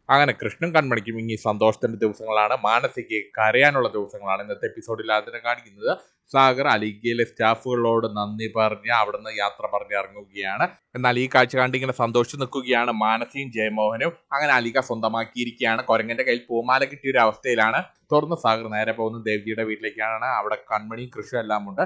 അങ്ങനെ കൃഷ്ണൻ കൺമണിക്കും ഇനി സന്തോഷത്തിന്റെ ദിവസങ്ങളാണ്, മാനസിക്ക് കരയാനുള്ള ദിവസങ്ങളാണ്. ഇന്നത്തെ എപ്പിസോഡിൽ അതിനെ കാണിക്കുന്നത് സാഗർ അലിഗയിലെ സ്റ്റാഫുകളോട് നന്ദി പറഞ്ഞ് അവിടുന്ന് യാത്ര പറഞ്ഞ് ഇറങ്ങുകയാണ്. എന്നാൽ ഈ കാഴ്ച കണ്ട് ഇങ്ങനെ സന്തോഷിച്ച് നിൽക്കുകയാണ് മാനസിയും ജയമോഹനും. അങ്ങനെ അലിക സ്വന്തമാക്കിയിരിക്കുകയാണ്. കൊരങ്ങന്റെ കയ്യിൽ പൂമാല കിട്ടിയ ഒരു അവസ്ഥയിലാണ്. തുറന്ന് സാഗർ നേരെ പോകുന്നത് ദേവ്ജിയുടെ വീട്ടിലേക്കാണ്. അവിടെ കൺമണിയും കൃഷും എല്ലാം ഉണ്ട്.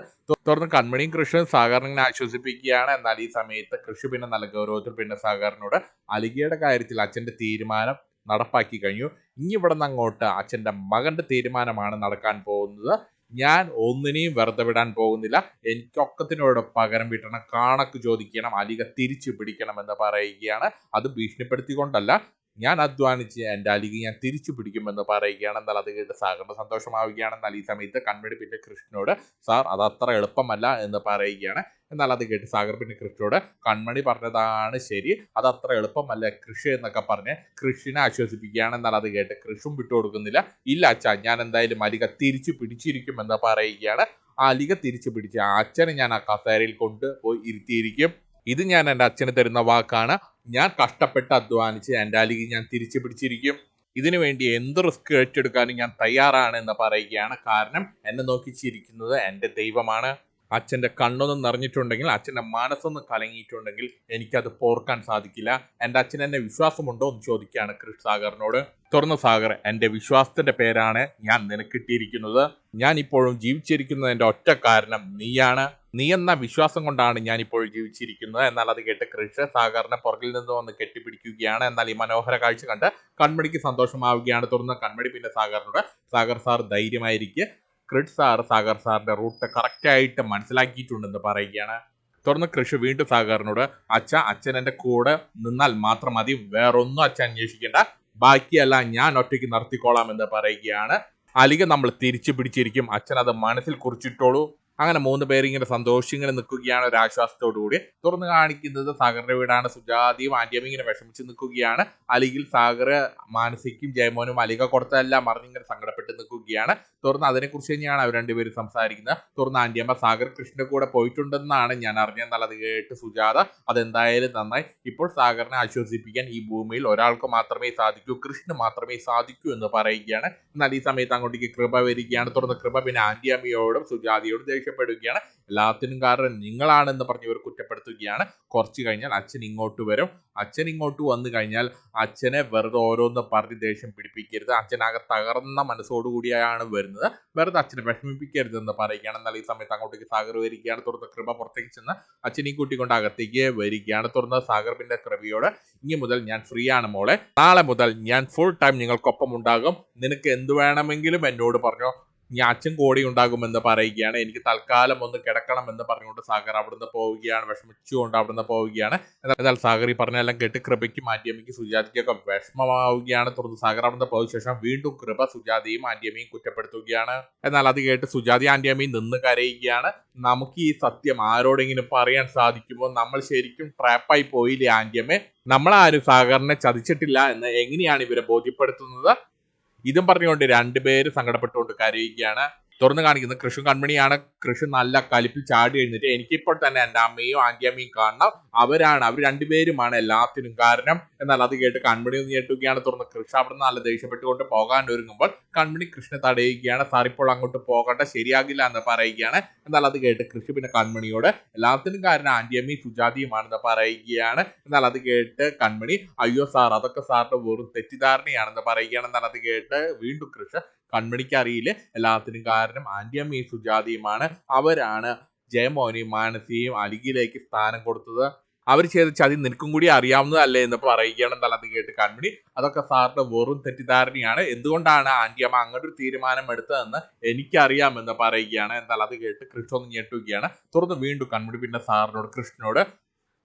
തുറന്ന് കൺമണിയും കൃഷും സാഗറിനെ ആശ്വസിപ്പിക്കുകയാണ്. എന്നാൽ ഈ സമയത്ത് കൃഷു പിന്നെ നല്ല ഗൗരവത്തിൽ പിന്നെ സാഗറിനോട് അലിഗയുടെ കാര്യത്തിൽ അച്ഛന്റെ തീരുമാനം നടപ്പാക്കി കഴിഞ്ഞു. ഇനി ഇവിടെ നിന്ന് അങ്ങോട്ട് അച്ഛൻ്റെ മകന്റെ തീരുമാനമാണ് നടക്കാൻ പോകുന്നത്. ഞാൻ ഒന്നിനെയും വെറുതെ വിടാൻ പോകുന്നില്ല. എനിക്കൊക്കത്തിനോട് പകരം വീട്ടണം, കണക്ക് ചോദിക്കണം, അലിക തിരിച്ചു പിടിക്കണം എന്ന് പറയുകയാണ്. അത് ഭീഷണിപ്പെടുത്തിക്കൊണ്ടല്ല, ഞാൻ അധ്വാനിച്ച് എൻ്റെ അലിക ഞാൻ തിരിച്ചു പിടിക്കുമെന്ന് പറയുകയാണ്. എന്നാൽ അത് കേട്ട് സാഗറിന് സന്തോഷമാവുകയാണ്. എന്നാൽ ഈ സമയത്ത് കൺമണി പിന്നെ കൃഷ്ണനോട് സാർ അത് അത്ര എളുപ്പമല്ല എന്ന് പറയുകയാണ്. എന്നാൽ അത് കേട്ട് സാഗർ പിന്നെ കൃഷിയോട് കൺമണി പറഞ്ഞതാണ് ശരി, അത് അത്ര എളുപ്പമല്ല കൃഷി എന്നൊക്കെ പറഞ്ഞ് കൃഷിനെ ആശ്വസിപ്പിക്കുകയാണ്. എന്നാൽ അത് കേട്ട് കൃഷും വിട്ടുകൊടുക്കുന്നില്ല. ഇല്ല അച്ഛാ, ഞാൻ എന്തായാലും അലിക തിരിച്ചു പിടിച്ചിരിക്കും എന്ന് പറയുകയാണ്. ആ അലിക തിരിച്ചു പിടിച്ച് അച്ഛനെ ഞാൻ ആ കസേരയിൽ കൊണ്ടുപോയി ഇരുത്തിയിരിക്കും. ഇത് ഞാൻ എൻ്റെ അച്ഛന് തരുന്ന വാക്കാണ്. ഞാൻ കഷ്ടപ്പെട്ട് അധ്വാനിച്ച് എൻ്റെ അലിക ഞാൻ തിരിച്ചു പിടിച്ചിരിക്കും. ഇതിനു വേണ്ടി എന്ത് റിസ്ക് ഏറ്റെടുക്കാനും ഞാൻ തയ്യാറാണ് എന്ന് പറയുകയാണ്. കാരണം എന്നെ നോക്കി ചിരിക്കുന്നത് എൻ്റെ ദൈവമാണ്. അച്ഛൻ്റെ കണ്ണൊന്നും നിറഞ്ഞിട്ടുണ്ടെങ്കിൽ, അച്ഛൻ്റെ മനസ്സൊന്ന് കലങ്ങിയിട്ടുണ്ടെങ്കിൽ എനിക്കത് പോർക്കാൻ സാധിക്കില്ല. എൻ്റെ അച്ഛൻ എന്നെ വിശ്വാസമുണ്ടോ എന്ന് ചോദിക്കുകയാണ് കൃഷ് സാഗറിനോട്. തുറന്ന സാഗർ, എൻ്റെ വിശ്വാസത്തിൻ്റെ പേരാണ് ഞാൻ നിനക്കിട്ടിരിക്കുന്നത്. ഞാൻ ഇപ്പോഴും ജീവിച്ചിരിക്കുന്നതിൻ്റെ ഒറ്റ കാരണം നീയാണ്. നീ എന്ന വിശ്വാസം കൊണ്ടാണ് ഞാൻ ഇപ്പോൾ ജീവിച്ചിരിക്കുന്നത്. എന്നാൽ അത് കേട്ട് കൃഷ് സാഗറിനെ പുറകിൽ നിന്ന് വന്ന് കെട്ടിപ്പിടിക്കുകയാണ്. എന്നാൽ ഈ മനോഹര കാഴ്ച കണ്ട് കൺമണിക്ക് സന്തോഷമാവുകയാണ്. തുറന്ന കൺമണി പിന്നെ സാഗറിനോട് സാഗർ സാർ ധൈര്യമായിരിക്കുക, ക്രിഡ് സാഗർ സാറിന്റെ റൂട്ട് കറക്റ്റായിട്ട് മനസ്സിലാക്കിയിട്ടുണ്ടെന്ന് പറയുകയാണ്. തുടർന്ന് കൃഷി വീണ്ടും സാഗറിനോട് അച്ഛൻ എൻ്റെ കൂടെ നിന്നാൽ മാത്രം മതി, വേറൊന്നും അച്ഛൻ അന്വേഷിക്കേണ്ട, ബാക്കിയെല്ലാം ഞാൻ ഒറ്റയ്ക്ക് നടത്തിക്കോളാം എന്ന് പറയുകയാണ്. അലിക നമ്മൾ തിരിച്ചു പിടിച്ചിരിക്കും, അച്ഛൻ അത് മനസ്സിൽ കുറിച്ചിട്ടോളൂ. അങ്ങനെ മൂന്ന് പേര് ഇങ്ങനെ സന്തോഷിങ്ങനെ നിൽക്കുകയാണ് ഒരു ആശ്വാസത്തോടുകൂടി. തുറന്ന് കാണിക്കുന്നത് സാഗറിന്റെ വീടാണ്. സുജാതിയും ആന്റിയമ്മയും ഇങ്ങനെ വിഷമിച്ച് നിൽക്കുകയാണ്. അലിഗിൽ സാഗർ മാനസിക്കും ജയമോനും അലിക കൊടുത്തതെല്ലാം അറിഞ്ഞിങ്ങനെ സങ്കടപ്പെട്ട് നിൽക്കുകയാണ്. തുറന്ന് അതിനെക്കുറിച്ച് തന്നെയാണ് അവർ രണ്ടുപേരും സംസാരിക്കുന്നത്. തുറന്ന് ആന്റിയമ്മ സാഗർ കൃഷ്ണന്റെ കൂടെ പോയിട്ടുണ്ടെന്നാണ് ഞാൻ അറിഞ്ഞതെന്നാൽ അത് കേട്ട് സുജാത അതെന്തായാലും നന്നായി. ഇപ്പോൾ സാഗറിനെ ആശ്വസിപ്പിക്കാൻ ഈ ഭൂമിയിൽ ഒരാൾക്ക് മാത്രമേ സാധിക്കൂ, കൃഷ്ണന് മാത്രമേ സാധിക്കൂ എന്ന് പറയുകയാണ്. എന്നാൽ ഈ സമയത്ത് അങ്ങോട്ടേക്ക് കൃപ വരികയാണ്. തുറന്ന് കൃപ പിന്നെ ആന്റിയമ്മയോടും സുജാതിയോടും ദേഷ്യപ്പെടുകയാണ്. എല്ലാത്തിനും കാരണം നിങ്ങളാണെന്ന് പറഞ്ഞ് ഇവർ കുറ്റപ്പെടുത്തുകയാണ്. കുറച്ച് കഴിഞ്ഞാൽ അച്ഛൻ ഇങ്ങോട്ട് വരും. അച്ഛൻ ഇങ്ങോട്ട് വന്നു കഴിഞ്ഞാൽ അച്ഛനെ വെറുതെ ഓരോന്ന് പറഞ്ഞ് ദേഷ്യം പിടിപ്പിക്കരുത്. അച്ഛനാകെ തകർന്ന മനസ്സോടുകൂടിയാണ് വരുന്നത്. വെറുതെ അച്ഛനെ വിഷമിപ്പിക്കരുത് എന്ന് പറയുകയാണ്. എന്നാൽ ഈ സമയത്ത് അങ്ങോട്ടേക്ക് സാഗർ വരികയാണ്. തുറന്ന് കൃപ പുറത്തേക്ക് ചെന്ന് അച്ഛനെയും കൂട്ടിക്കൊണ്ട് അകത്തേക്ക് വരികയാണ്. തുറന്ന് സാഗർ പിന്നെ കൃപയോട് ഇനി മുതൽ ഞാൻ ഫ്രീ ആണ് മോളെ, നാളെ മുതൽ ഞാൻ ഫുൾ ടൈം നിങ്ങൾക്കൊപ്പം ഉണ്ടാകും, നിനക്ക് എന്ത് വേണമെങ്കിലും എന്നോട് പറഞ്ഞോ, ഞാൻ അച്ഛൻ കൂടെ ഉണ്ടാകുമെന്ന് പറയുകയാണ്. എനിക്ക് തൽക്കാലം ഒന്ന് കിടക്കണം എന്ന് പറഞ്ഞുകൊണ്ട് സാഗർ അവിടുന്ന് പോവുകയാണ്. വിഷമിച്ചുകൊണ്ട് അവിടുന്ന് പോവുകയാണ്. എന്നാൽ സാഗർ ഈ പറഞ്ഞെല്ലാം കേട്ട് കൃപയ്ക്കും ആന്റിയമ്മയ്ക്കും സുജാതിക്കൊക്കെ വിഷമമാവുകയാണ്. തുടർന്ന് സാഗർ അവിടുന്ന് പോയ ശേഷം വീണ്ടും കൃപ സുജാതിയും ആന്റിയമ്മയും കുറ്റപ്പെടുത്തുകയാണ്. എന്നാൽ അത് കേട്ട് സുജാതി ആന്റിയമ്മയും നിന്ന് കരയുകയാണ്. നമുക്ക് ഈ സത്യം ആരോടെങ്കിലും പറയാൻ സാധിക്കുമോ? നമ്മൾ ശരിക്കും ട്രാപ്പായി പോയില്ലേ ആന്റിയമ്മേ? നമ്മളാരും സാഗറിനെ ചതിച്ചിട്ടില്ല എന്ന് എങ്ങനെയാണ് ഇവരെ ബോധ്യപ്പെടുത്തുന്നത്? ഇതും പറഞ്ഞുകൊണ്ട് രണ്ടുപേര് സങ്കടപ്പെട്ടുകൊണ്ട് കരയുകയാണ്. തുറന്നു കാണിക്കുന്നത് കൃഷി കൺമണിയാണ്. കൃഷി നല്ല കലിപ്പിൽ ചാടി എഴുന്നിട്ട് എനിക്കിപ്പോൾ തന്നെ എൻ്റെ അമ്മയും ആന്റിയമ്മയും കാണണം, അവർ രണ്ടുപേരുമാണ് എല്ലാത്തിനും കാരണം. എന്നാൽ അത് കേട്ട് കൺമണി ഒന്ന് ഞെട്ടുകയാണ്. തുറന്ന് കൃഷി അവിടെ നല്ല ദേഷ്യപ്പെട്ടുകൊണ്ട് പോകാൻ ഒരുങ്ങുമ്പോൾ കൺമണി കൃഷ്ണ തടയുകയാണ്. സാർ ഇപ്പോൾ അങ്ങോട്ട് പോകണ്ട, ശരിയാകില്ല എന്ന് പറയുകയാണ്. എന്നാൽ അത് കേട്ട് കൃഷി പിന്നെ കൺമണിയോട് എല്ലാത്തിനും കാരണം ആന്റിയമ്മയും സുജാതിയുമാണെന്ന് പറയുകയാണ്. എന്നാൽ അത് കേട്ട് കൺമണി അയ്യോ സാർ, അതൊക്കെ സാറിന്റെ വെറും തെറ്റിദ്ധാരണയാണെന്ന് പറയുകയാണ്. എന്നാൽ അത് കേട്ട് വീണ്ടും കൃഷി കൺമണിക്ക് അറിയില്ല, എല്ലാത്തിനും കാരണം ആന്റിയമ്മയും സുജാതിയുമാണ്, അവരാണ് ജയമോനെയും മാനസിയെയും അലിഗിലേക്ക് സ്ഥാനം കൊടുത്തത്, അവർ ചെയ്ത ചതി നിനക്കും കൂടി അറിയാവുന്നതല്ലേ എന്ന് പറയുകയാണ്. എന്നാൽ അത് കേട്ട് കൺമണി അതൊക്കെ സാറിന്റെ വെറും തെറ്റിദ്ധാരണയാണ്, എന്തുകൊണ്ടാണ് ആന്റിയമ്മ അങ്ങനെ ഒരു തീരുമാനം എടുത്തതെന്ന് എനിക്കറിയാമെന്ന് പറയുകയാണ്. എന്നാൽ അത് കേട്ട് കൃഷ്ണ ഒന്ന് ഞെട്ടുകയാണ്. തുടർന്ന് വീണ്ടും കൺമണി പിന്നെ സാറിനോട് കൃഷ്ണനോട്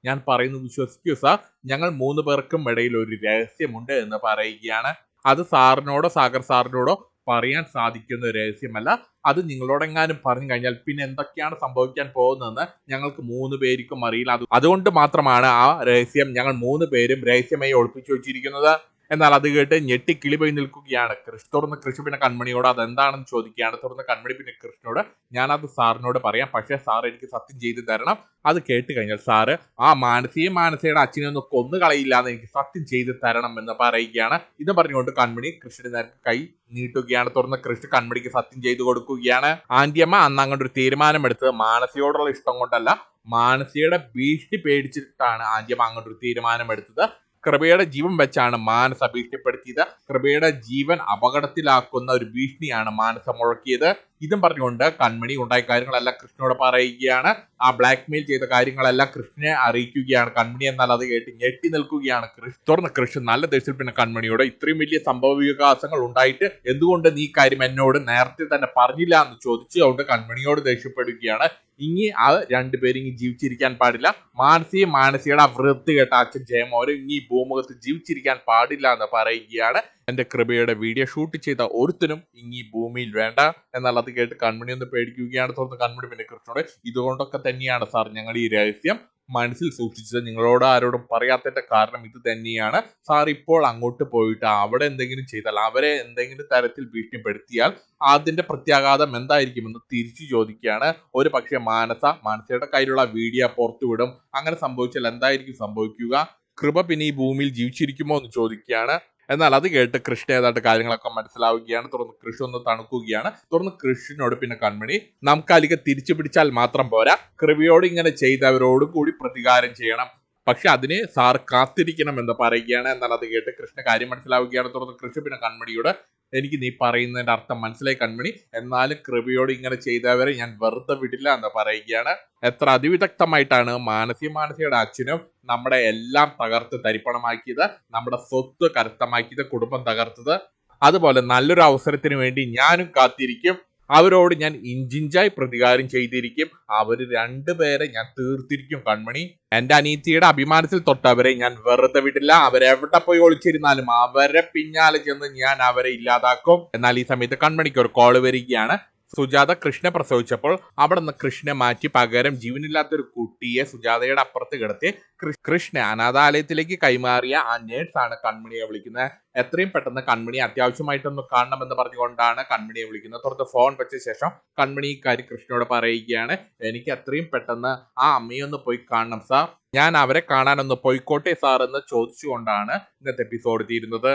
ഞാൻ പറയുന്നത് വിശ്വസിക്കൂ സാർ, ഞങ്ങൾ മൂന്ന് പേർക്കും ഇടയിൽ ഒരു രഹസ്യമുണ്ട് എന്ന് പറയുകയാണ്. അത് സാറിനോടോ സാഗർ സാറിനോടോ പറയാൻ സാധിക്കുന്ന രഹസ്യമല്ല, അത് നിങ്ങളോടെങ്ങാനും പറഞ്ഞു കഴിഞ്ഞാൽ പിന്നെ എന്തൊക്കെയാണ് സംഭവിക്കാൻ പോകുന്നതെന്ന് ഞങ്ങൾക്ക് മൂന്ന് പേർക്കും അറിയില്ല. അതുകൊണ്ട് മാത്രമാണ് ആ രഹസ്യം ഞങ്ങൾ മൂന്ന് പേരും രഹസ്യമായി ഒളിപ്പിച്ചു വെച്ചിരിക്കുന്നത്. എന്നാൽ അത് കേട്ട് ഞെട്ടി കിളി പോയി നിൽക്കുകയാണ് കൃഷ്. തുറന്ന് കൃഷി പിന്നെ കൺമണിയോട് അതെന്താണെന്ന് ചോദിക്കുകയാണ്. തുറന്ന് കൺമണി പിന്നെ കൃഷ്ണനോട് ഞാനത് സാറിനോട് പറയാം, പക്ഷേ സാർ എനിക്ക് സത്യം ചെയ്ത് തരണം. അത് കേട്ട് കഴിഞ്ഞാൽ സാറ് ആ മാനസയുടെ അച്ഛനെ ഒന്ന് കൊന്നു കളയില്ലാന്ന് എനിക്ക് സത്യം ചെയ്ത് തരണം എന്ന് പറയുകയാണ്. ഇത് പറഞ്ഞുകൊണ്ട് കൺമണി കൃഷ്ണന് നേർക്ക് കൈ നീട്ടുകയാണ്. തുറന്ന് കൃഷ്ണ കൺമണിക്ക് സത്യം ചെയ്തു കൊടുക്കുകയാണ്. ആന്റിയമ്മ അന്ന് അങ്ങോട്ട് ഒരു തീരുമാനമെടുത്തത് മാനസയോടുള്ള ഇഷ്ടം കൊണ്ടല്ല, മാനസിയുടെ ഭീഷണി പേടിച്ചിട്ടാണ് ആന്റിയമ്മ അങ്ങോട്ടൊരു തീരുമാനമെടുത്തത്. കൃപയുടെ ജീവൻ വെച്ചാണ് മാനസ ഭീഷണിപ്പെടുത്തിയത്. കൃപയുടെ ജീവൻ അപകടത്തിലാക്കുന്ന ഒരു ഭീഷണിയാണ് മാനസ മുഴക്കിയത്. ഇതും പറഞ്ഞുകൊണ്ട് കൺമണി ഉണ്ടായ കാര്യങ്ങളെല്ലാം കൃഷ്ണനോട് പറയുകയാണ്. ആ ബ്ലാക്ക് മെയിൽ ചെയ്ത കാര്യങ്ങളെല്ലാം കൃഷ്ണനെ അറിയിക്കുകയാണ് കൺമണി. എന്നാൽ അത് കേട്ട് ഞെട്ടി നിൽക്കുകയാണ് കൃഷ്ണ. തുറന്ന് കൃഷ്ണൻ നല്ല ദേഷ്യത്തിൽ പിന്നെ കൺമണിയോട് ഇത്രയും വലിയ സംഭവ വികാസങ്ങൾ ഉണ്ടായിട്ട് എന്തുകൊണ്ട് നീ കാര്യം എന്നോട് നേരത്തെ തന്നെ പറഞ്ഞില്ല എന്ന് ചോദിച്ചു. അതുകൊണ്ട് കൺമണിയോട് ദേഷ്യപ്പെടുകയാണ്. ഇനി ആ രണ്ടുപേരും ഇനി ജീവിച്ചിരിക്കാൻ പാടില്ല. മാനസിയുടെ ആ വൃത്തികെട്ട അച്ഛൻ ജയമോനും ഇനി ഭൂമുഖത്ത് ജീവിച്ചിരിക്കാൻ പാടില്ല എന്ന് പറയുകയാണ്. എന്റെ കൃപയുടെ വീഡിയോ ഷൂട്ട് ചെയ്ത ഒരുത്തനും ഇനി ഭൂമിയിൽ വേണ്ട. എന്നാൽ അത് കേട്ട് കൺമണി ഒന്ന് പേടിക്കുകയാണ്. തുറന്ന് കൺമണി പിന്നെ കൃഷ്ണനോട് ഇതുകൊണ്ടൊക്കെ തന്നെയാണ് സാർ ഞങ്ങൾ ഈ രഹസ്യം മനസ്സിൽ സൂക്ഷിച്ചത്, നിങ്ങളോട് ആരോടും പറയാത്തതിന്റെ കാരണം ഇത് തന്നെയാണ്. സാർ ഇപ്പോൾ അങ്ങോട്ട് പോയിട്ട് അവിടെ എന്തെങ്കിലും ചെയ്താൽ, അവരെ എന്തെങ്കിലും തരത്തിൽ ഭീഷണിപ്പെടുത്തിയാൽ അതിന്റെ പ്രത്യാഘാതം എന്തായിരിക്കുമെന്ന് തിരിച്ചു ചോദിക്കുകയാണ്. ഒരു പക്ഷേ മാനസയുടെ കയ്യിലുള്ള വീഡിയോ പുറത്തുവിടും. അങ്ങനെ സംഭവിച്ചാൽ എന്തായിരിക്കും സംഭവിക്കുക? കൃപ പിന്നെ ഈ ഭൂമിയിൽ ജീവിച്ചിരിക്കുമോ എന്ന് ചോദിക്കുകയാണ്. എന്നാൽ അത് കേട്ട് കൃഷ്ണ ഏതാണ്ട് കാര്യങ്ങളൊക്കെ മനസ്സിലാവുകയാണ്. തുറന്ന് കൃഷി ഒന്ന് തണുക്കുകയാണ്. തുറന്ന് കൃഷ്ണനോട് പിന്നെ കൺമണി നമുക്ക് അലിക തിരിച്ചു പിടിച്ചാൽ മാത്രം പോരാ, കൃപയോട് ഇങ്ങനെ ചെയ്തവരോടും കൂടി പ്രതികാരം ചെയ്യണം, പക്ഷെ അതിന് സാർ കാത്തിരിക്കണം എന്ന് പറയുകയാണ്. എന്നാൽ അത് കേട്ട് കൃഷ്ണ കാര്യം മനസ്സിലാവുകയാണ്. തുറന്ന് കൃഷി പിന്നെ കൺമണിയോട് എനിക്ക് നീ പറയുന്നതിന്റെ അർത്ഥം മനസ്സിലായി കൺമണി, എന്നാലും കൃപയോട് ഇങ്ങനെ ചെയ്തവരെ ഞാൻ വെറുതെ വിടില്ല എന്ന് പറയുകയാണ്. എത്ര അതിവിദഗ്ധമായിട്ടാണ് മാനസിയുടെ അച്ഛനും നമ്മുടെ എല്ലാം തകർത്ത് തരിപ്പണമാക്കിയത്, നമ്മുടെ സ്വത്ത് കരസ്ഥമാക്കിയത്, കുടുംബം തകർത്തത്. അതുപോലെ നല്ലൊരു അവസരത്തിന് വേണ്ടി ഞാനും കാത്തിരിക്കും. അവരോട് ഞാൻ ഇഞ്ചിഞ്ചായി പ്രതികാരം ചെയ്തിരിക്കും. അവര് രണ്ടുപേരെ ഞാൻ തീർത്തിരിക്കും കൺമണി. എന്റെ അനീതിയുടെ അഭിമാനത്തിൽ തൊട്ടവരെ ഞാൻ വെറുതെ വിടില്ല. അവരെവിടെ പോയി ഒളിച്ചിരുന്നാലും അവരെ പിന്നാലെ ചെന്ന് ഞാൻ അവരെ ഇല്ലാതാക്കും. എന്നാൽ ഈ സമയത്ത് കൺമണിക്ക് ഒരു കോള് വരികയാണ്. സുജാത കൃഷ്ണനെ പ്രസവിച്ചപ്പോൾ അവിടെ നിന്ന് കൃഷ്ണനെ മാറ്റി പകരം ജീവനില്ലാത്തൊരു കുട്ടിയെ സുജാതയുടെ അപ്പുറത്ത് കിടത്തി കൃഷ്ണ അനാഥാലയത്തിലേക്ക് കൈമാറിയ ആ നേഴ്സാണ് കൺമണിയെ വിളിക്കുന്നത്. എത്രയും പെട്ടെന്ന് കൺമണിയെ അത്യാവശ്യമായിട്ടൊന്ന് കാണണമെന്ന് പറഞ്ഞുകൊണ്ടാണ് കൺമണിയെ വിളിക്കുന്നത്. തുറന്ന് ഫോൺ വെച്ച ശേഷം കൺമണി ഈ കാര്യം കൃഷ്ണനോട് പറയുകയാണ്. എനിക്ക് എത്രയും പെട്ടെന്ന് ആ അമ്മയൊന്ന് പോയി കാണണം സാർ, ഞാൻ അവരെ കാണാനൊന്ന് പോയിക്കോട്ടെ സാർ എന്ന് ചോദിച്ചുകൊണ്ടാണ് ഇന്നത്തെ എപ്പിസോഡ് തീരുന്നത്.